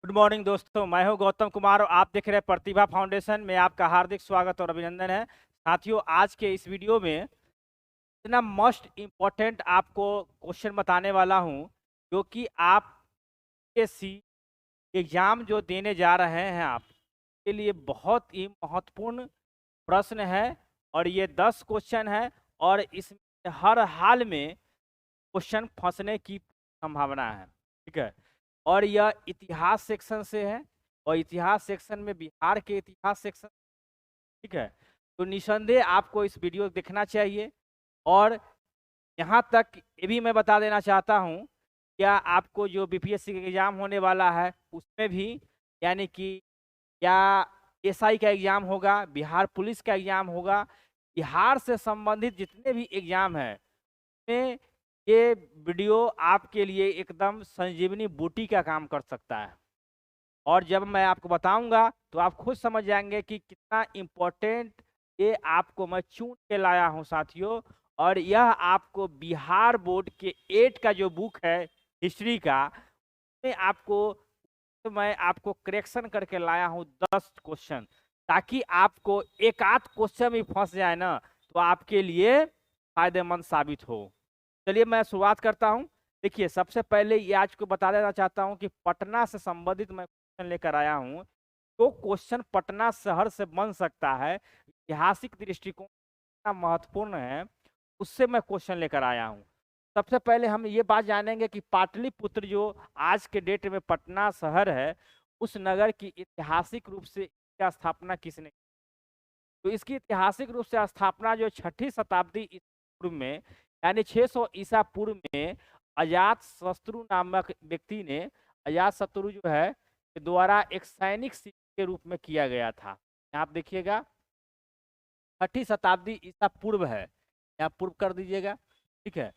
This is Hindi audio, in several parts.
गुड मॉर्निंग दोस्तों, मैं हूं गौतम कुमार और आप देख रहे हैं प्रतिभा फाउंडेशन में। आपका हार्दिक स्वागत और अभिनंदन है। साथियों, आज के इस वीडियो में इतना मोस्ट इम्पोर्टेंट आपको क्वेश्चन बताने वाला हूं, जो कि आप सी एग्जाम जो देने जा रहे हैं आप के लिए बहुत ही महत्वपूर्ण प्रश्न है। और ये 10 क्वेश्चन है और इसमें हर हाल में क्वेश्चन फंसने की संभावना है। ठीक है। और यह इतिहास सेक्शन से है और इतिहास सेक्शन में बिहार के इतिहास सेक्शन। ठीक है। तो निसंदेह आपको इस वीडियो को देखना चाहिए। और यहाँ तक ये भी मैं बता देना चाहता हूँ, क्या आपको जो बीपीएससी का एग्जाम होने वाला है उसमें भी, यानी कि या एसआई का एग्जाम होगा, बिहार पुलिस का एग्जाम होगा, बिहार से संबंधित जितने भी एग्जाम है में ये वीडियो आपके लिए एकदम संजीवनी बूटी का काम कर सकता है। और जब मैं आपको बताऊंगा तो आप खुद समझ जाएंगे कि कितना इम्पोर्टेंट ये आपको मैं चुन के लाया हूं साथियों। और यह आपको बिहार बोर्ड के 8 का जो बुक है हिस्ट्री का, में आपको तो मैं आपको करेक्शन करके लाया हूं 10 क्वेश्चन, ताकि आपको एक आध क्वेश्चन भी फंस जाए ना तो आपके लिए फायदेमंद साबित हो। चलिए मैं शुरुआत करता हूं। देखिए, सबसे पहले ये आज को बता देना चाहता हूं कि पटना से संबंधित मैं क्वेश्चन लेकर आया हूं। तो क्वेश्चन पटना शहर से बन सकता है, ऐतिहासिक दृष्टिकोण कितना महत्वपूर्ण है, उससे मैं क्वेश्चन लेकर आया हूं। सबसे पहले हम ये बात जानेंगे कि पाटलिपुत्र जो आज के डेट में पटना शहर है, उस नगर की ऐतिहासिक रूप से क्या स्थापना किसने की? तो इसकी ऐतिहासिक रूप से स्थापना जो 6ठी शताब्दी ईसा पूर्व में, यानी 600 ईसा पूर्व में अजात शत्रु नामक व्यक्ति ने, अजात शत्रु जो है के द्वारा एक सैनिक शिविर के रूप में किया गया था। यहाँ आप देखिएगा 6ठी शताब्दी ईसा पूर्व है, यहाँ पूर्व कर दीजिएगा। ठीक है।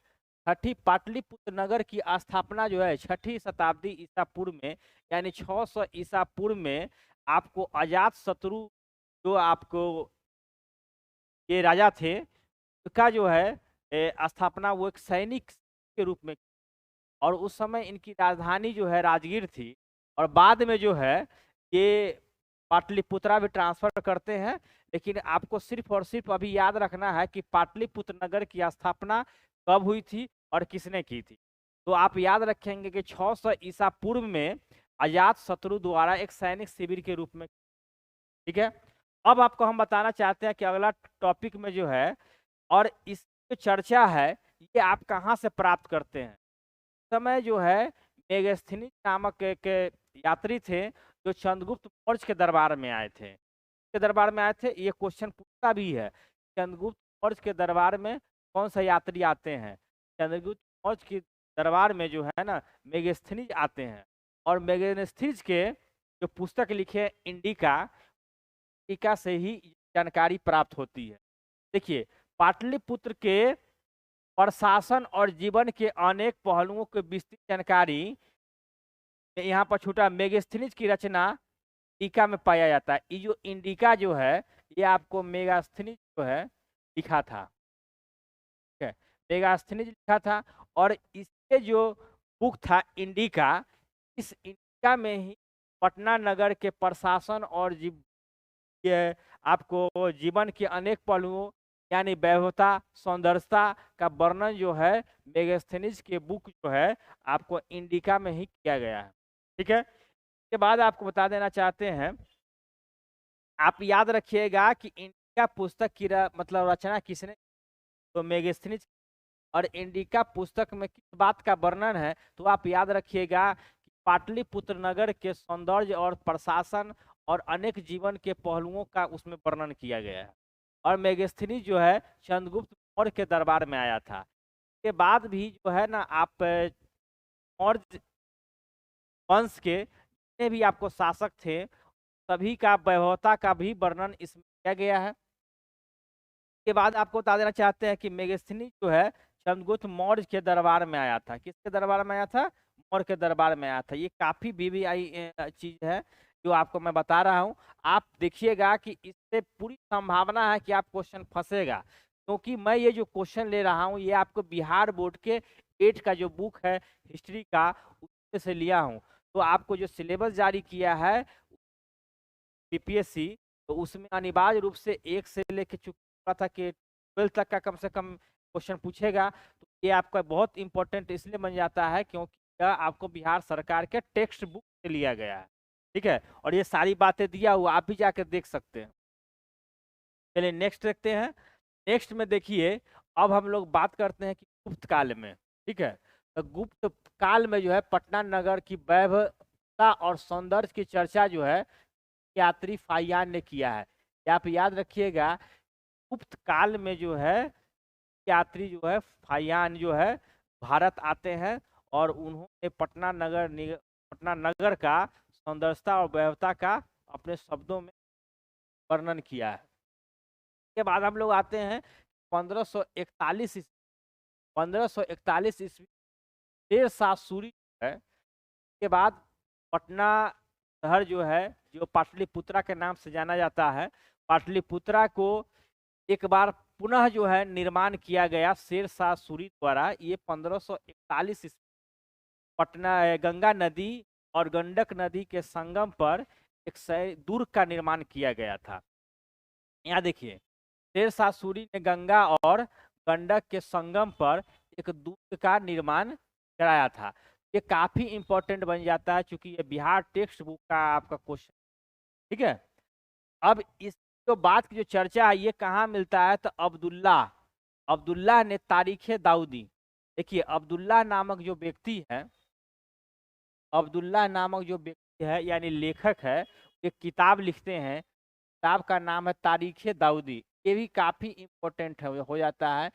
6ठी पाटलिपुत्र नगर की स्थापना जो है 6ठी शताब्दी ईसा पूर्व में, यानी 600 ईसा पूर्व में आपको अजात शत्रु जो आपको ये राजा थे, का जो है स्थापना वो एक सैनिक के रूप में। और उस समय इनकी राजधानी जो है राजगीर थी। और बाद में जो है ये पाटलिपुत्रा भी ट्रांसफर करते हैं। लेकिन आपको सिर्फ और सिर्फ अभी याद रखना है कि पाटलिपुत्र नगर की स्थापना कब हुई थी और किसने की थी। तो आप याद रखेंगे कि 600 ईसा पूर्व में अजात शत्रु द्वारा एक सैनिक शिविर के रूप में। ठीक है। अब आपको हम बताना चाहते हैं कि अगला टॉपिक में जो है, और इसकी जो चर्चा है ये आप कहाँ से प्राप्त करते हैं। समय जो है मेगस्थनीज नामक एक यात्री थे, जो चंद्रगुप्त मौर्य के दरबार में आए थे। के दरबार में आए थे, ये क्वेश्चन पूछता भी है, चंद्रगुप्त मौर्य के दरबार में कौन सा यात्री आते हैं। चंद्रगुप्त मौर्य के दरबार में जो है ना मेगस्थनीज आते हैं। और मेगस्थनीज के जो पुस्तक लिखे इंडिका, इंडिका से ही जानकारी प्राप्त होती है। देखिए, पाटलिपुत्र के प्रशासन और जीवन के अनेक पहलुओं की विस्तृत जानकारी यहाँ पर छूटा मेगास्थनीज की रचना इंडिका में पाया जाता है। ये जो इंडिका जो है ये आपको मेगास्थनीज जो है लिखा था। ठीक है। मेगास्थनीज लिखा था। और इसके जो बुक था इंडिका, इस इंडिका में ही पटना नगर के प्रशासन और ये आपको जीवन के अनेक पहलुओं, यानी वैभवता सौंदर्यता का वर्णन जो है मेगास्थनीज के बुक जो है आपको इंडिका में ही किया गया है। ठीक है। इसके बाद आपको बता देना चाहते हैं, आप याद रखिएगा कि इंडिका पुस्तक की मतलब रचना किसने, तो मेगास्थनीज। और इंडिका पुस्तक में किस बात का वर्णन है, तो आप याद रखिएगा कि पाटलिपुत्र नगर के सौंदर्य और प्रशासन और अनेक जीवन के पहलुओं का उसमें वर्णन किया गया है। और मेगास्थनीज जो है चंद्रगुप्त मौर्य के दरबार में आया था। के बाद भी जो है ना आप मौर्य वंश के जितने भी आपको शासक थे, सभी का वैभवता का भी वर्णन इसमें किया गया है। के बाद आपको बता देना चाहते हैं कि मेगास्थनीज जो है चंद्रगुप्त मौर्य के दरबार में आया था। किसके दरबार में आया था? मौर्य के दरबार में आया था। ये काफी बीबीआई चीज है जो आपको मैं बता रहा हूँ। आप देखिएगा कि इससे पूरी संभावना है कि आप क्वेश्चन फंसेगा, क्योंकि मैं ये जो क्वेश्चन ले रहा हूँ ये आपको बिहार बोर्ड के 8 का जो बुक है हिस्ट्री का, उससे लिया हूँ। तो आपको जो सिलेबस जारी किया है बीपीएससी, तो उसमें अनिवार्य रूप से 1 से लेके चुका था कि 12 तक का कम से कम क्वेश्चन पूछेगा। तो ये आपका बहुत इंपॉर्टेंट इसलिए बन जाता है क्योंकि यह आपको बिहार सरकार के टेक्स्ट बुक से लिया गया है, ठीक है। और ये सारी बातें दिया हुआ आप भी जाकर देख सकते हैं। चलिए नेक्स्ट देखते हैं। नेक्स्ट में देखिए, अब हम लोग बात करते हैं कि गुप्त काल में, ठीक है। तो गुप्त काल में जो है पटना नगर की वैभवता और सौंदर्य की चर्चा जो है यात्री फाहियान ने किया है। आप याद रखिएगा, गुप्त काल में जो है यात्री जो है फाहियान जो है भारत आते हैं और उन्होंने पटना नगर का सौंदर्यता और वैभवता का अपने शब्दों में वर्णन किया है। के बाद हम लोग आते हैं 1541 ईस्वी शेर शाह सूरी है के बाद पटना शहर जो है, जो पाटलिपुत्रा के नाम से जाना जाता है, पाटलिपुत्रा को एक बार पुनः जो है निर्माण किया गया शेर शाह सूरी द्वारा। ये 1541 ईस्वी पटना गंगा नदी और गंडक नदी के संगम पर एक दुर्ग का निर्माण किया गया था। यहाँ देखिए, शेर शाह सूरी ने गंगा और गंडक के संगम पर एक दुर्ग का निर्माण कराया था। ये काफी इंपॉर्टेंट बन जाता है क्योंकि ये बिहार टेक्स्ट बुक का आपका क्वेश्चन, ठीक है। अब इस जो बात की जो चर्चा है ये कहाँ मिलता है, तो अब्दुल्ला ने तारीख दाऊदी, देखिए अब्दुल्ला नामक जो व्यक्ति है, अब्दुल्ला नामक जो व्यक्ति है यानी लेखक है, एक किताब लिखते हैं, किताब का नाम है तारीख दाऊदी। ये भी काफी इम्पोर्टेंट हो जाता है।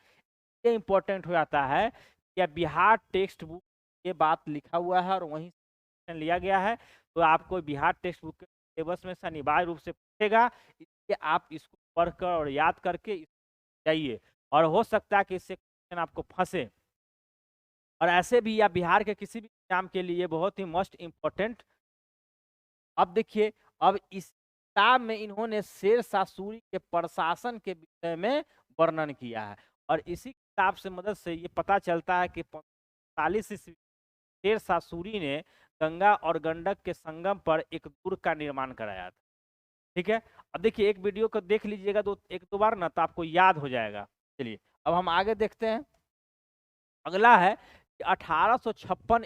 ये इम्पोर्टेंट हो जाता है कि बिहार टेक्स्ट बुक ये बात लिखा हुआ है और वहीं से लिया गया है। तो आपको बिहार टेक्स्ट बुक के सिलेबस में से अनिवार्य रूप से पूछेगा, इसलिए आप इसको पढ़कर और याद करके जाइए, और हो सकता है कि इससे क्वेश्चन आपको फंसे। और ऐसे भी या बिहार के किसी भी एग्जाम के लिए बहुत ही मोस्ट इम्पोर्टेंट। अब देखिए, अब इस किताब में इन्होंने शेर शाह सूरी के प्रशासन के विषय में वर्णन किया है, और इसी किताब से मदद से ये पता चलता है कि 45 ईस्वी शेर शाह सूरी ने गंगा और गंडक के संगम पर एक दुर्ग का निर्माण कराया था, ठीक है। अब देखिए, एक वीडियो को देख लीजिएगा तो एक दो बार ना, तो आपको याद हो जाएगा। चलिए अब हम आगे देखते हैं। अगला है कि 1856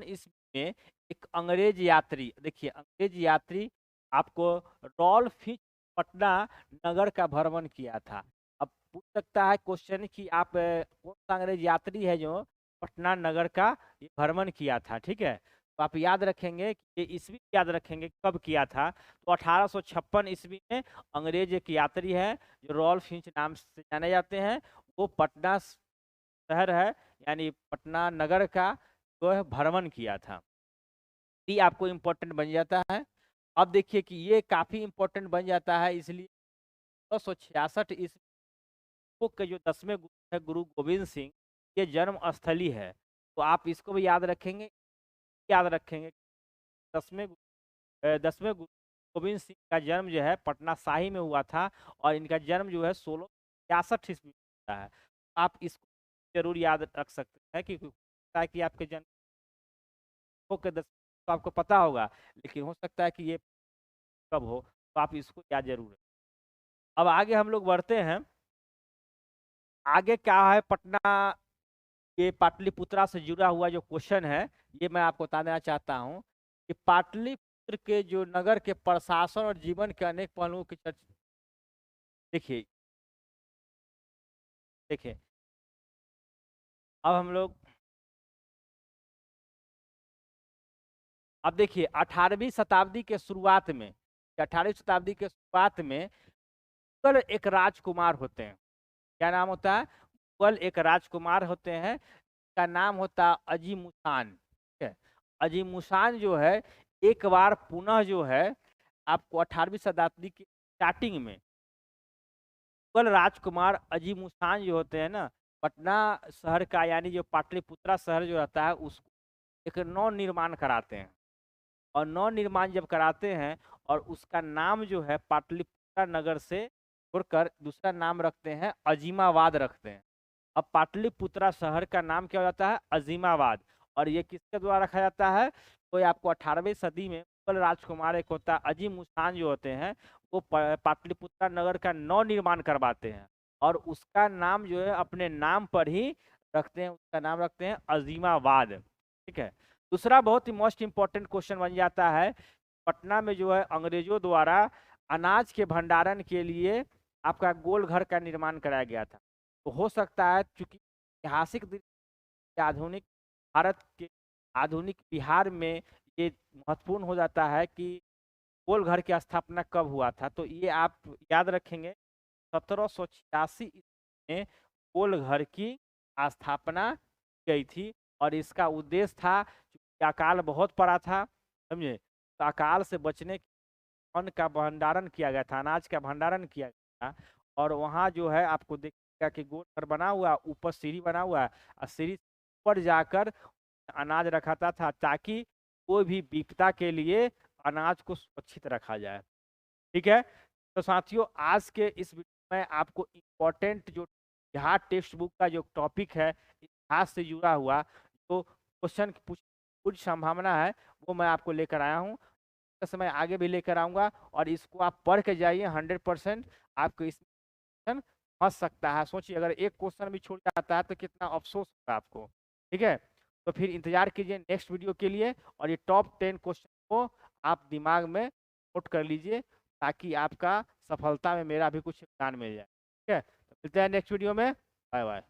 ईस्वी में एक अंग्रेज यात्री, देखिए अंग्रेज यात्री आपको रॉल्फ फिंच पटना नगर का भ्रमण किया था। अब पूछ सकता है क्वेश्चन कि आप कौन सा अंग्रेज यात्री है जो पटना नगर का भ्रमण किया था, ठीक है। तो आप याद रखेंगे कि ये ईस्वी याद रखेंगे कब किया था, तो 1856 ईस्वी में अंग्रेज एक यात्री है जो रॉल्फ फिंच नाम से जाने जाते हैं, वो पटना शहर है यानी पटना नगर का जो है भ्रमण किया था। ये आपको इम्पोर्टेंट बन जाता है। अब देखिए कि ये काफी इम्पोर्टेंट बन जाता है, इसलिए 1666 ईस्वी के जो 10वें गुरु है गुरु गोविंद सिंह, ये जन्म स्थली है। तो आप इसको भी याद रखेंगे, 10वें गुरु गोविंद सिंह का जन्म जो है पटना शाही में हुआ था, और इनका जन्म जो है 1666 ईस्वी में होता है। आप इसको जरूर याद रख सकते हैं कि ताकि आपके जन्म के 10 तो आपको पता होगा, लेकिन हो सकता है कि ये कब हो, तो आप इसको याद जरूर रखें। अब आगे हम लोग बढ़ते हैं। आगे क्या है, पटना ये पाटलिपुत्रा से जुड़ा हुआ जो क्वेश्चन है, ये मैं आपको बता देना चाहता हूँ कि पाटलिपुत्र के जो नगर के प्रशासन और जीवन के अनेक पहलुओं की चर्चा, देखिए देखिए अब हम लोग अब देखिए 18वीं शताब्दी के शुरुआत में, 18वीं शताब्दी के शुरुआत में मुगल एक राजकुमार होते हैं। क्या नाम होता है? मुगल एक राजकुमार होते हैं, का नाम होता है अजीमुशान, ठीक है। अजीमुशान जो है एक बार पुनः जो है आपको 18वीं शताब्दी की स्टार्टिंग में मुगल राजकुमार अजीमुशान जो होते हैं ना, पटना शहर का यानी जो पाटलिपुत्रा शहर जो रहता है उसको एक नव निर्माण कराते हैं। और नव निर्माण जब कराते हैं और उसका नाम जो है पाटलिपुत्रा नगर से छोड़कर दूसरा नाम रखते हैं, अजीमाबाद रखते हैं। अब पाटलिपुत्रा शहर का नाम क्या हो जाता है? अजीमाबाद। और ये किसके द्वारा रखा जाता है? कोई आपको 18वीं सदी में मुगल राजकुमार एक होता है अजीम उस्तान जो होते हैं, वो पाटलिपुत्र नगर का नव निर्माण करवाते हैं और उसका नाम जो है अपने नाम पर ही रखते हैं, उसका नाम रखते हैं अजीमाबाद। ठीक है। दूसरा बहुत ही मोस्ट इंपॉर्टेंट क्वेश्चन बन जाता है, पटना में जो है अंग्रेजों द्वारा अनाज के भंडारण के लिए आपका गोल घर का निर्माण कराया गया था। तो हो सकता है चूंकि ऐतिहासिक आधुनिक भारत के आधुनिक बिहार में ये महत्वपूर्ण हो जाता है कि गोल घर की स्थापना कब हुआ था। तो ये आप याद रखेंगे 1786 में गोल घर की स्थापना गई थी और इसका उद्देश्य था कि अकाल बहुत पड़ा था, समझे, तो अकाल से बचने के अन्न का भंडारण किया गया था, अनाज का भंडारण किया गया था। और वहाँ जो है आपको देखिएगा कि गोल घर बना हुआ, ऊपर सीढ़ी बना हुआ है और सीढ़ी ऊपर जाकर अनाज रखाता था ताकि कोई भी विपदा के लिए अनाज को सुरक्षित रखा जाए। ठीक है। तो साथियों आज के इस वीडियो में आपको इम्पोर्टेंट जो बिहार टेक्स्ट बुक का जो टॉपिक है इतिहास से जुड़ा हुआ जो क्वेश्चन की कुछ संभावना है वो मैं आपको लेकर आया हूँ, समय आगे भी लेकर आऊंगा और इसको आप पढ़ के जाइए। 100% आपको इस क्वेश्चन फंस सकता है। सोचिए अगर एक क्वेश्चन भी छूट जाता है तो कितना अफसोस होगा आपको। ठीक है। तो फिर इंतजार कीजिए नेक्स्ट वीडियो के लिए और ये टॉप 10 क्वेश्चन को आप दिमाग में नोट कर लीजिए ताकि आपका सफलता में मेरा भी कुछ योगदान मिल जाए। ठीक है। तो मिलते हैं नेक्स्ट वीडियो में। Bye bye.